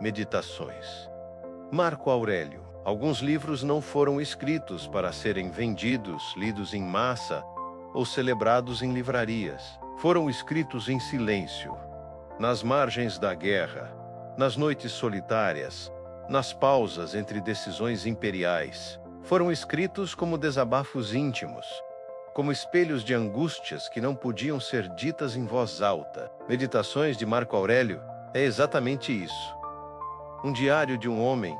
Meditações. Marco Aurélio. Alguns livros não foram escritos para serem vendidos, lidos em massa ou celebrados em livrarias. Foram escritos em silêncio, nas margens da guerra, nas noites solitárias, nas pausas entre decisões imperiais. Foram escritos como desabafos íntimos, como espelhos de angústias que não podiam ser ditas em voz alta. Meditações de Marco Aurélio é exatamente isso. Um diário de um homem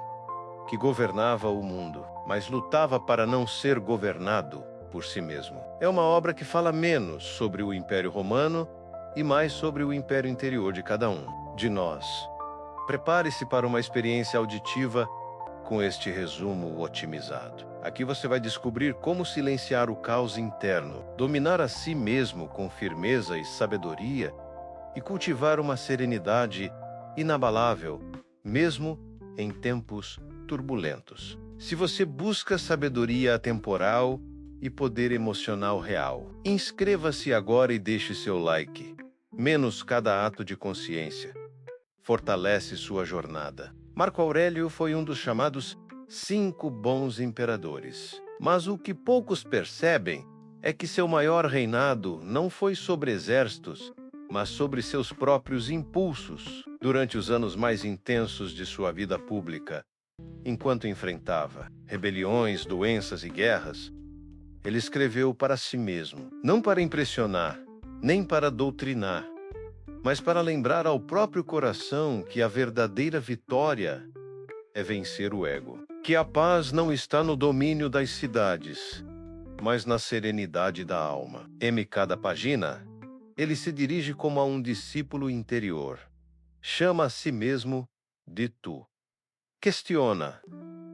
que governava o mundo, mas lutava para não ser governado por si mesmo. É uma obra que fala menos sobre o Império Romano e mais sobre o império interior de cada um de nós. Prepare-se para uma experiência auditiva com este resumo otimizado. Aqui você vai descobrir como silenciar o caos interno, dominar a si mesmo com firmeza e sabedoria e cultivar uma serenidade inabalável, mesmo em tempos turbulentos. Se você busca sabedoria atemporal e poder emocional real, inscreva-se agora e deixe seu like. Menos cada ato de consciência fortalece sua jornada. Marco Aurélio foi um dos chamados 5 bons imperadores. Mas o que poucos percebem é que seu maior reinado não foi sobre exércitos, mas sobre seus próprios impulsos. Durante os anos mais intensos de sua vida pública, enquanto enfrentava rebeliões, doenças e guerras, ele escreveu para si mesmo, não para impressionar, nem para doutrinar, mas para lembrar ao próprio coração que a verdadeira vitória é vencer o ego. Que a paz não está no domínio das cidades, mas na serenidade da alma. Em cada página, ele se dirige como a um discípulo interior. Chama a si mesmo de tu. Questiona,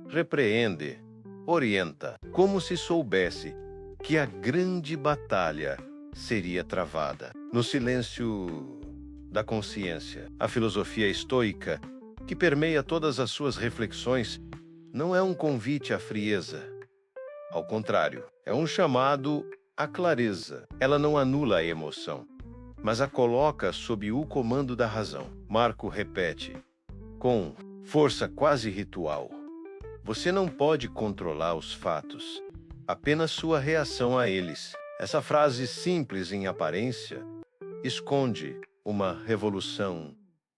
repreende, orienta, como se soubesse que a grande batalha seria travada. No silêncio da consciência, a filosofia estoica, que permeia todas as suas reflexões, não é um convite à frieza. Ao contrário, é um chamado à clareza. Ela não anula a emoção, mas a coloca sob o comando da razão. Marco repete, com força quase ritual: você não pode controlar os fatos, apenas sua reação a eles. Essa frase simples em aparência esconde uma revolução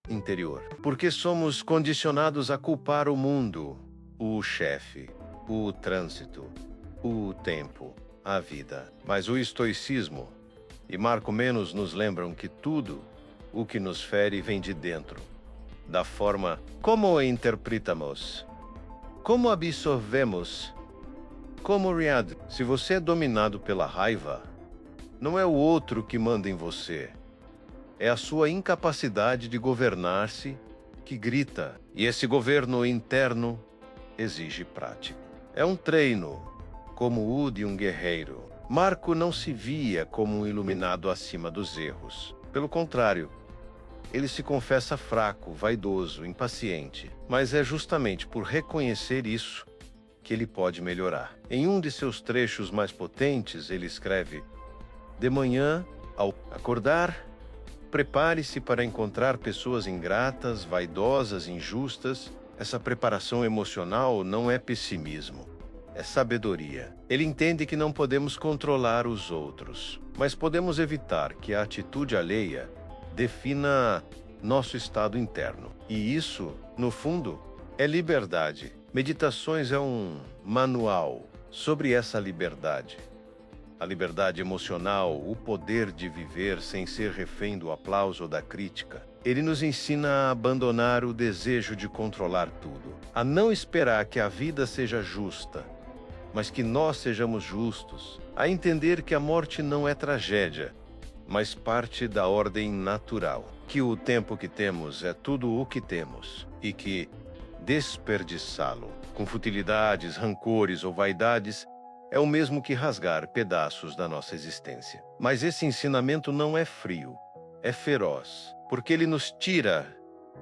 interior. Porque somos condicionados a culpar o mundo, o chefe, o trânsito, o tempo, a vida. Mas o estoicismo e Marco Menos nos lembram que tudo o que nos fere vem de dentro, da forma como interpretamos, como absorvemos, como reagimos. Se você é dominado pela raiva, não é o outro que manda em você. É a sua incapacidade de governar-se que grita, e esse governo interno exige prática. É um treino, como o de um guerreiro. Marco não se via como um iluminado acima dos erros. Pelo contrário, ele se confessa fraco, vaidoso, impaciente. Mas é justamente por reconhecer isso que ele pode melhorar. Em um de seus trechos mais potentes, ele escreve: de manhã, ao acordar, prepare-se para encontrar pessoas ingratas, vaidosas, injustas. Essa preparação emocional não é pessimismo, é sabedoria. Ele entende que não podemos controlar os outros, mas podemos evitar que a atitude alheia defina nosso estado interno. E isso, no fundo, é liberdade. Meditações é um manual sobre essa liberdade. A liberdade emocional, o poder de viver sem ser refém do aplauso ou da crítica. Ele nos ensina a abandonar o desejo de controlar tudo, a não esperar que a vida seja justa, mas que nós sejamos justos, a entender que a morte não é tragédia, mas parte da ordem natural, que o tempo que temos é tudo o que temos, e que desperdiçá-lo com futilidades, rancores ou vaidades é o mesmo que rasgar pedaços da nossa existência. Mas esse ensinamento não é frio, é feroz, porque ele nos tira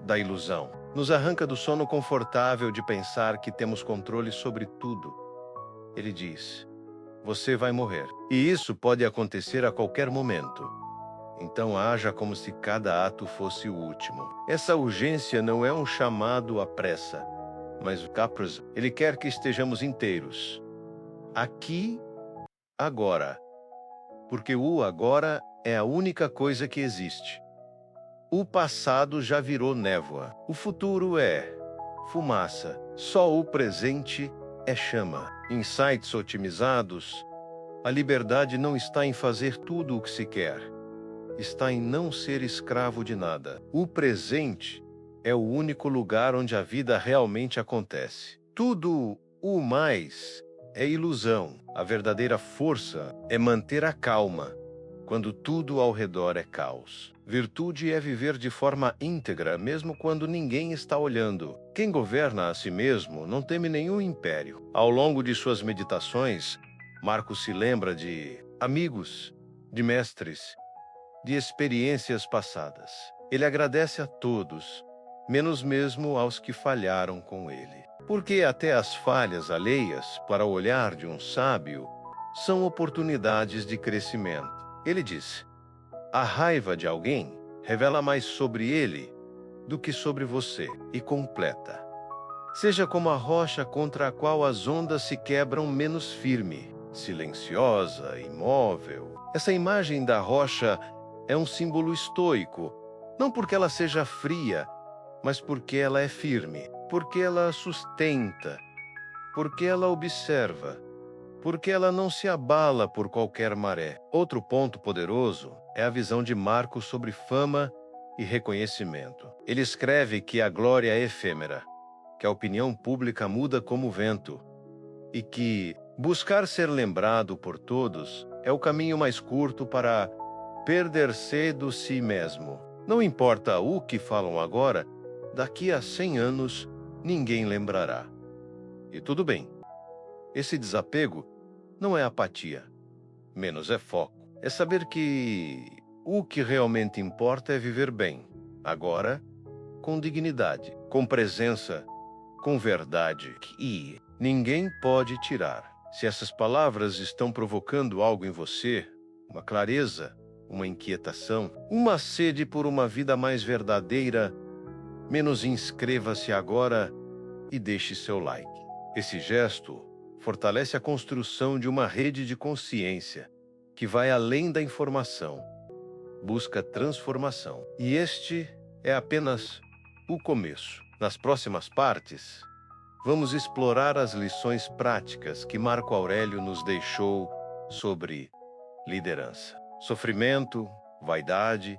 da ilusão, nos arranca do sono confortável de pensar que temos controle sobre tudo. Ele diz: você vai morrer. E isso pode acontecer a qualquer momento. Então haja como se cada ato fosse o último. Essa urgência não é um chamado à pressa, mas o Capras, ele quer que estejamos inteiros. Aqui, agora. Porque o agora é a única coisa que existe. O passado já virou névoa. O futuro é fumaça. Só o presente é chama. Insights otimizados. A liberdade não está em fazer tudo o que se quer. Está em não ser escravo de nada. O presente é o único lugar onde a vida realmente acontece. Tudo o mais é ilusão. A verdadeira força é manter a calma quando tudo ao redor é caos. Virtude é viver de forma íntegra, mesmo quando ninguém está olhando. Quem governa a si mesmo não teme nenhum império. Ao longo de suas meditações, Marco se lembra de amigos, de mestres, de experiências passadas. Ele agradece a todos, menos mesmo aos que falharam com ele. Porque até as falhas alheias, para o olhar de um sábio, são oportunidades de crescimento. Ele diz: a raiva de alguém revela mais sobre ele do que sobre você, e completa. Seja como a rocha contra a qual as ondas se quebram menos firme, silenciosa, imóvel. Essa imagem da rocha é um símbolo estoico, não porque ela seja fria, mas porque ela é firme, porque ela sustenta, porque ela observa, porque ela não se abala por qualquer maré. Outro ponto poderoso é a visão de Marco sobre fama e reconhecimento. Ele escreve que a glória é efêmera, que a opinião pública muda como vento, e que buscar ser lembrado por todos é o caminho mais curto para perder-se do si mesmo. Não importa o que falam agora, daqui a 100 anos ninguém lembrará. E tudo bem. Esse desapego não é apatia, menos é foco. É saber que o que realmente importa é viver bem, agora, com dignidade, com presença, com verdade, e ninguém pode tirar. Se essas palavras estão provocando algo em você, uma clareza, uma inquietação, uma sede por uma vida mais verdadeira, menos inscreva-se agora e deixe seu like. Esse gesto fortalece a construção de uma rede de consciência que vai além da informação, busca transformação. E este é apenas o começo. Nas próximas partes, vamos explorar as lições práticas que Marco Aurélio nos deixou sobre liderança, sofrimento, vaidade,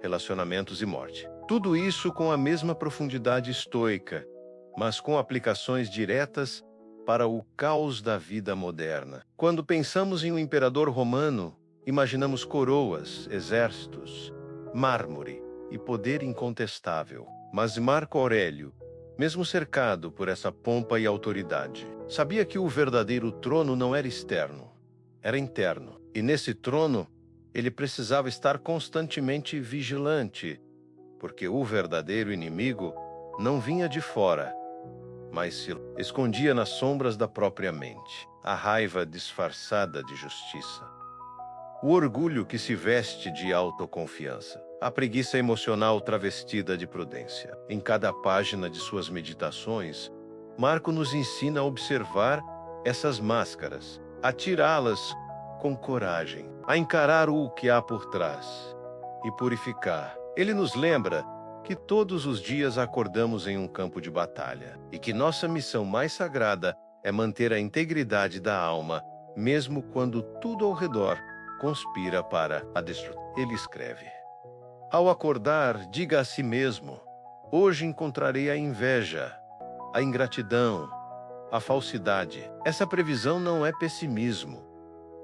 relacionamentos e morte. Tudo isso com a mesma profundidade estoica, mas com aplicações diretas para o caos da vida moderna. Quando pensamos em um imperador romano, imaginamos coroas, exércitos, mármore e poder incontestável. Mas Marco Aurélio, mesmo cercado por essa pompa e autoridade, sabia que o verdadeiro trono não era externo, era interno. E nesse trono, ele precisava estar constantemente vigilante, porque o verdadeiro inimigo não vinha de fora, mas se escondia nas sombras da própria mente. A raiva disfarçada de justiça, o orgulho que se veste de autoconfiança, a preguiça emocional travestida de prudência. Em cada página de suas meditações, Marco nos ensina a observar essas máscaras, a tirá-las com coragem, a encarar o que há por trás e purificar. Ele nos lembra que todos os dias acordamos em um campo de batalha e que nossa missão mais sagrada é manter a integridade da alma, mesmo quando tudo ao redor conspira para a destruição. Ele escreve: ao acordar, diga a si mesmo: hoje encontrarei a inveja, a ingratidão, a falsidade. Essa previsão não é pessimismo,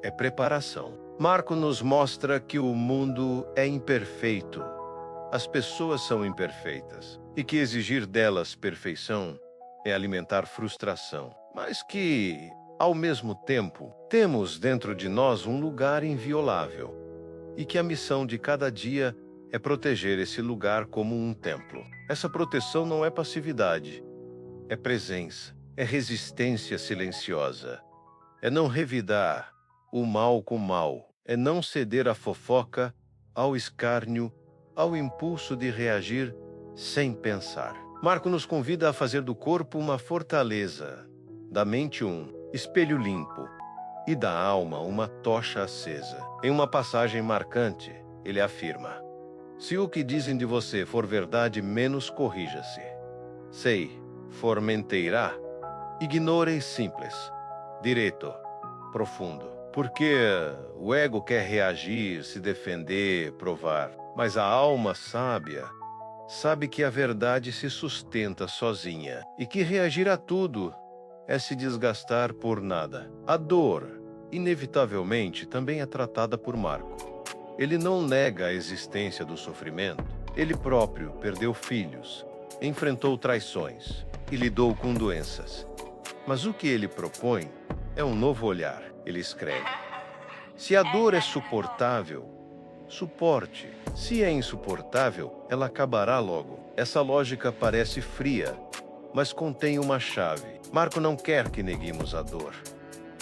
é preparação. Marco nos mostra que o mundo é imperfeito, as pessoas são imperfeitas, e que exigir delas perfeição é alimentar frustração, mas que, ao mesmo tempo, temos dentro de nós um lugar inviolável, e que a missão de cada dia é proteger esse lugar como um templo. Essa proteção não é passividade, é presença, é resistência silenciosa, é não revidar o mal com mal, é não ceder à fofoca ao escárnio, ao impulso de reagir sem pensar. Marco nos convida a fazer do corpo uma fortaleza, da mente um espelho limpo e da alma uma tocha acesa. Em uma passagem marcante, ele afirma: se o que dizem de você for verdade, menos corrija-se. Sei, for mentira, ignore simples, direto, profundo. Porque o ego quer reagir, se defender, provar. Mas a alma sábia sabe que a verdade se sustenta sozinha e que reagir a tudo é se desgastar por nada. A dor, inevitavelmente, também é tratada por Marco. Ele não nega a existência do sofrimento. Ele próprio perdeu filhos, enfrentou traições e lidou com doenças. Mas o que ele propõe é um novo olhar. Ele escreve: se a dor é suportável, suporte. Se é insuportável, ela acabará logo. Essa lógica parece fria, mas contém uma chave. Marco não quer que neguemos a dor,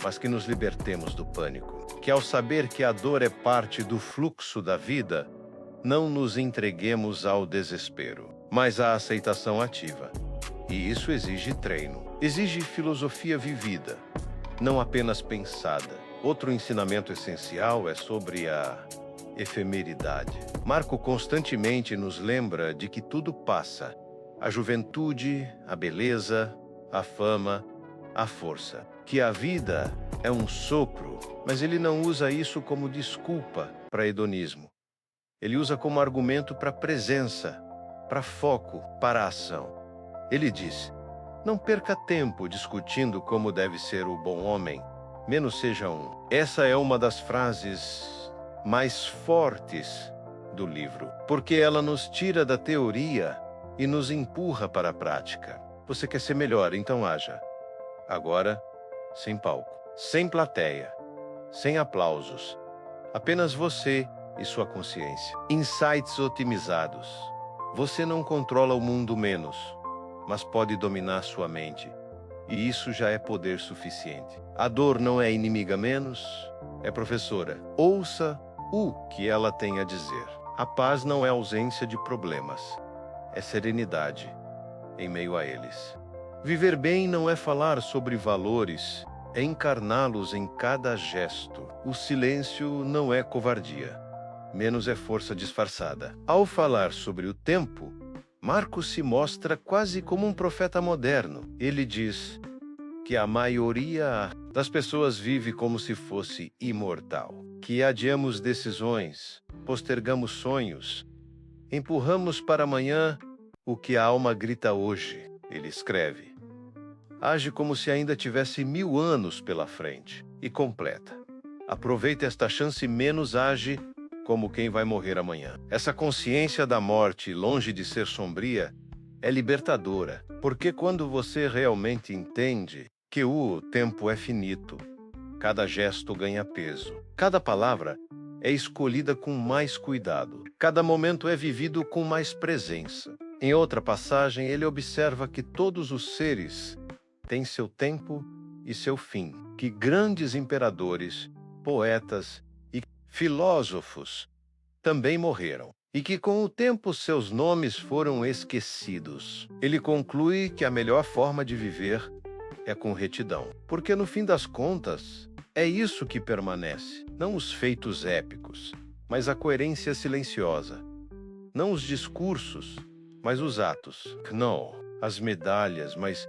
mas que nos libertemos do pânico. Que ao saber que a dor é parte do fluxo da vida, não nos entreguemos ao desespero, mas à aceitação ativa. E isso exige treino, exige filosofia vivida, não apenas pensada. Outro ensinamento essencial é sobre a efemeridade. Marco constantemente nos lembra de que tudo passa: a juventude, a beleza, a fama, a força. Que a vida é um sopro, mas ele não usa isso como desculpa para hedonismo. Ele usa como argumento para presença, para foco, para ação. Ele diz: não perca tempo discutindo como deve ser o bom homem, menos seja um. Essa é uma das frases mais fortes do livro, porque ela nos tira da teoria e nos empurra para a prática. Você quer ser melhor, então haja. Agora, sem palco, sem plateia, sem aplausos, apenas você e sua consciência. Insights otimizados. Você não controla o mundo menos, mas pode dominar sua mente. E isso já é poder suficiente. A dor não é inimiga menos, é professora. Ouça o que ela tem a dizer. A paz não é ausência de problemas, é serenidade em meio a eles. Viver bem não é falar sobre valores, é encarná-los em cada gesto. O silêncio não é covardia, menos é força disfarçada. Ao falar sobre o tempo, Marco se mostra quase como um profeta moderno. Ele diz que a maioria das pessoas vive como se fosse imortal, que adiamos decisões, postergamos sonhos, empurramos para amanhã o que a alma grita hoje. Ele escreve: age como se ainda tivesse 1000 anos pela frente, e completa: aproveita esta chance, menos age como quem vai morrer amanhã. Essa consciência da morte, longe de ser sombria, é libertadora, porque quando você realmente entende que o tempo é finito, cada gesto ganha peso, cada palavra é escolhida com mais cuidado, cada momento é vivido com mais presença. Em outra passagem, ele observa que todos os seres têm seu tempo e seu fim, que grandes imperadores, poetas e filósofos também morreram, e que com o tempo seus nomes foram esquecidos. Ele conclui que a melhor forma de viver é com retidão, porque no fim das contas, é isso que permanece, não os feitos épicos, mas a coerência silenciosa, não os discursos, mas os atos, não as medalhas, mas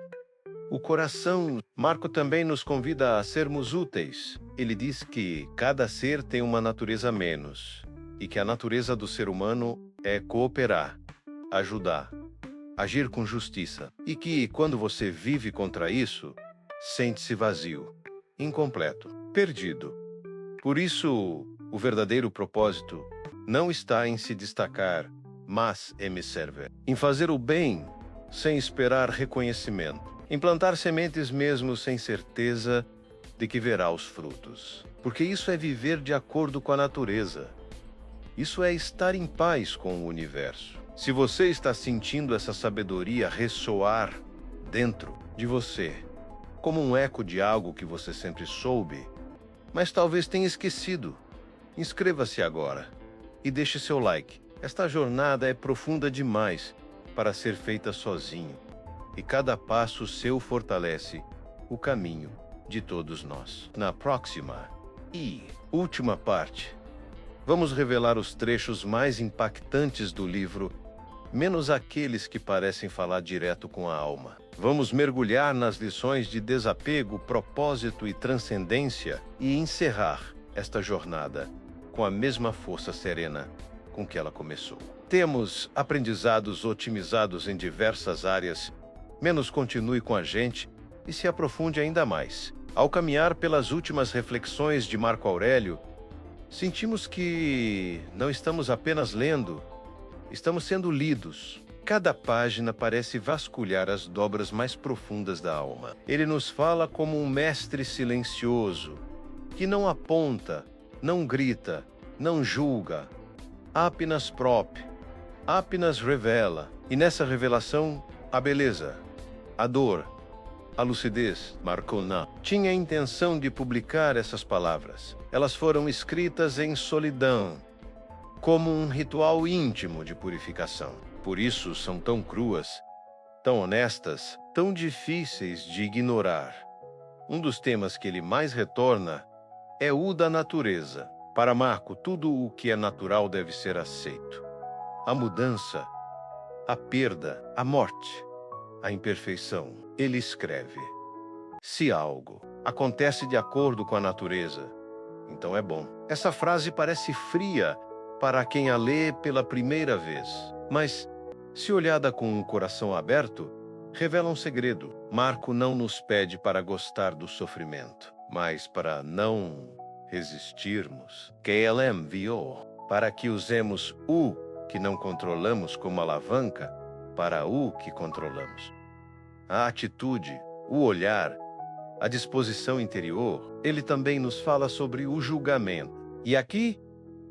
o coração. Marco também nos convida a sermos úteis. Ele diz que cada ser tem uma natureza menos, e que a natureza do ser humano é cooperar, ajudar, agir com justiça, e que, quando você vive contra isso, sente-se vazio, incompleto, perdido. Por isso, o verdadeiro propósito não está em se destacar, mas em me servir, em fazer o bem sem esperar reconhecimento, em plantar sementes mesmo sem certeza de que verá os frutos. Porque isso é viver de acordo com a natureza. Isso é estar em paz com o universo. Se você está sentindo essa sabedoria ressoar dentro de você, como um eco de algo que você sempre soube, mas talvez tenha esquecido, inscreva-se agora. e deixe seu like. Esta jornada é profunda demais para ser feita sozinho, e cada passo seu fortalece o caminho de todos nós. Na próxima e última parte, vamos revelar os trechos mais impactantes do livro, menos aqueles que parecem falar direto com a alma. Vamos mergulhar nas lições de desapego, propósito e transcendência e encerrar esta jornada com a mesma força serena com que ela começou. Temos aprendizados otimizados em diversas áreas, menos continue com a gente e se aprofunde ainda mais. Ao caminhar pelas últimas reflexões de Marco Aurélio, sentimos que não estamos apenas lendo, estamos sendo lidos. Cada página parece vasculhar as dobras mais profundas da alma. Ele nos fala como um mestre silencioso, que não aponta, não grita, não julga, apenas apenas revela. E nessa revelação, a beleza, a dor, a lucidez. Marco não tinha a intenção de publicar essas palavras. Elas foram escritas em solidão, como um ritual íntimo de purificação. Por isso são tão cruas, tão honestas, tão difíceis de ignorar. Um dos temas que ele mais retorna é o da natureza. Para Marco, tudo o que é natural deve ser aceito. A mudança, a perda, a morte, a imperfeição. Ele escreve: se algo acontece de acordo com a natureza, então é bom. Essa frase parece fria para quem a lê pela primeira vez, mas, se olhada com o coração aberto, revela um segredo. Marco não nos pede para gostar do sofrimento, mas para não resistirmos. KLM enviou para que usemos o que não controlamos como alavanca para o que controlamos. A atitude, o olhar, a disposição interior. Ele também nos fala sobre o julgamento. E aqui,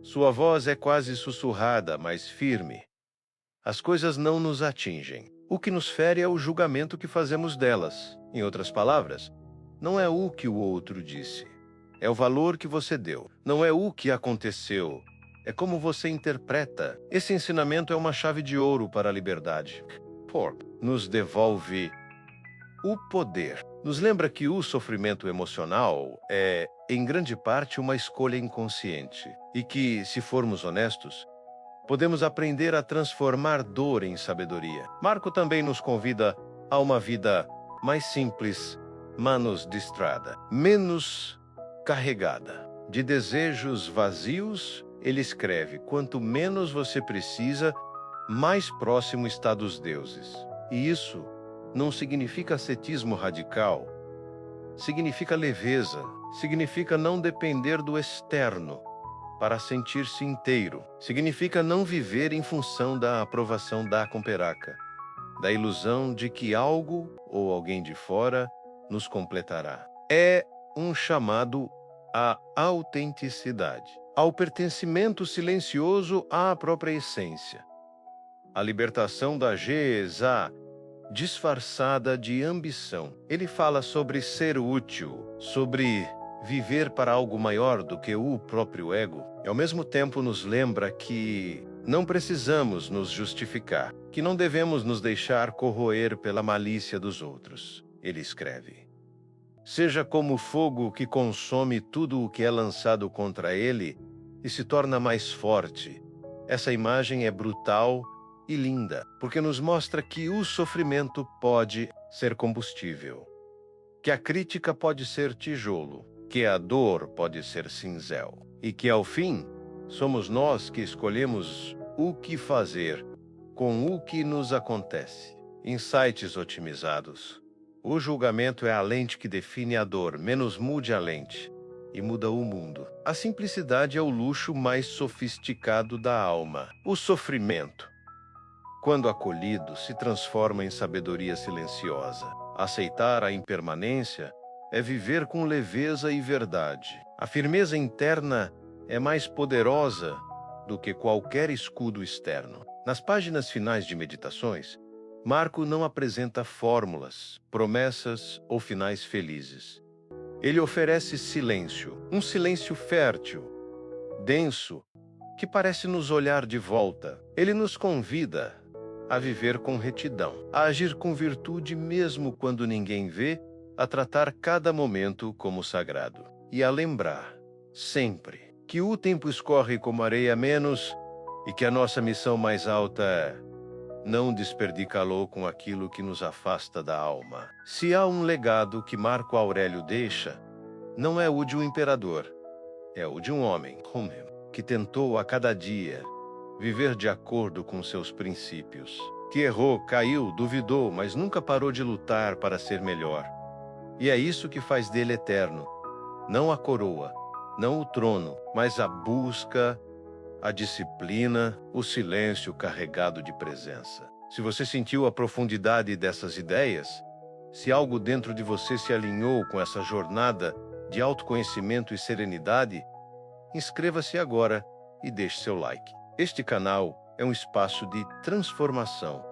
sua voz é quase sussurrada, mas firme. As coisas não nos atingem. O que nos fere é o julgamento que fazemos delas. Em outras palavras, não é o que o outro disse. É o valor que você deu. Não é o que aconteceu. É como você interpreta. Esse ensinamento é uma chave de ouro para a liberdade. Nos devolve o poder. Nos lembra que o sofrimento emocional é, em grande parte, uma escolha inconsciente. E que, se formos honestos, podemos aprender a transformar dor em sabedoria. Marco também nos convida a uma vida mais simples, menos distrada, menos carregada de desejos vazios. Ele escreve: quanto menos você precisa, mais próximo está dos deuses. E isso não significa ascetismo radical. Significa leveza. Significa não depender do externo para sentir-se inteiro. Significa não viver em função da aprovação da comperaca, da ilusão de que algo ou alguém de fora nos completará. É um chamado à autenticidade, ao pertencimento silencioso à própria essência, a libertação da gesa disfarçada de ambição. Ele fala sobre ser útil, sobre viver para algo maior do que o próprio ego, e ao mesmo tempo nos lembra que não precisamos nos justificar, que não devemos nos deixar corroer pela malícia dos outros. Ele escreve: seja como o fogo que consome tudo o que é lançado contra ele e se torna mais forte. Essa imagem é brutal e linda, porque nos mostra que o sofrimento pode ser combustível, que a crítica pode ser tijolo, que a dor pode ser cinzel, e que, ao fim, somos nós que escolhemos o que fazer com o que nos acontece. Insights otimizados. O julgamento é a lente que define a dor. Menos mude a lente e muda o mundo. A simplicidade é o luxo mais sofisticado da alma. O sofrimento, quando acolhido, se transforma em sabedoria silenciosa. Aceitar a impermanência é viver com leveza e verdade. A firmeza interna é mais poderosa do que qualquer escudo externo. Nas páginas finais de Meditações, Marco não apresenta fórmulas, promessas ou finais felizes. Ele oferece silêncio, um silêncio fértil, denso, que parece nos olhar de volta. Ele nos convida a viver com retidão, a agir com virtude mesmo quando ninguém vê, a tratar cada momento como sagrado e a lembrar, sempre, que o tempo escorre como areia menos e que a nossa missão mais alta é não desperdicá-lo com aquilo que nos afasta da alma. Se há um legado que Marco Aurélio deixa, não é o de um imperador, é o de um homem, que tentou a cada dia viver de acordo com seus princípios, que errou, caiu, duvidou, mas nunca parou de lutar para ser melhor. E é isso que faz dele eterno, não a coroa, não o trono, mas a busca, a disciplina, o silêncio carregado de presença. Se você sentiu a profundidade dessas ideias, se algo dentro de você se alinhou com essa jornada de autoconhecimento e serenidade, inscreva-se agora e deixe seu like. Este canal é um espaço de transformação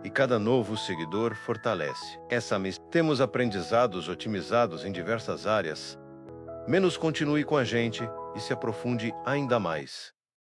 e cada novo seguidor fortalece essa missão. Temos aprendizados otimizados em diversas áreas. Menos continue com a gente e se aprofunde ainda mais.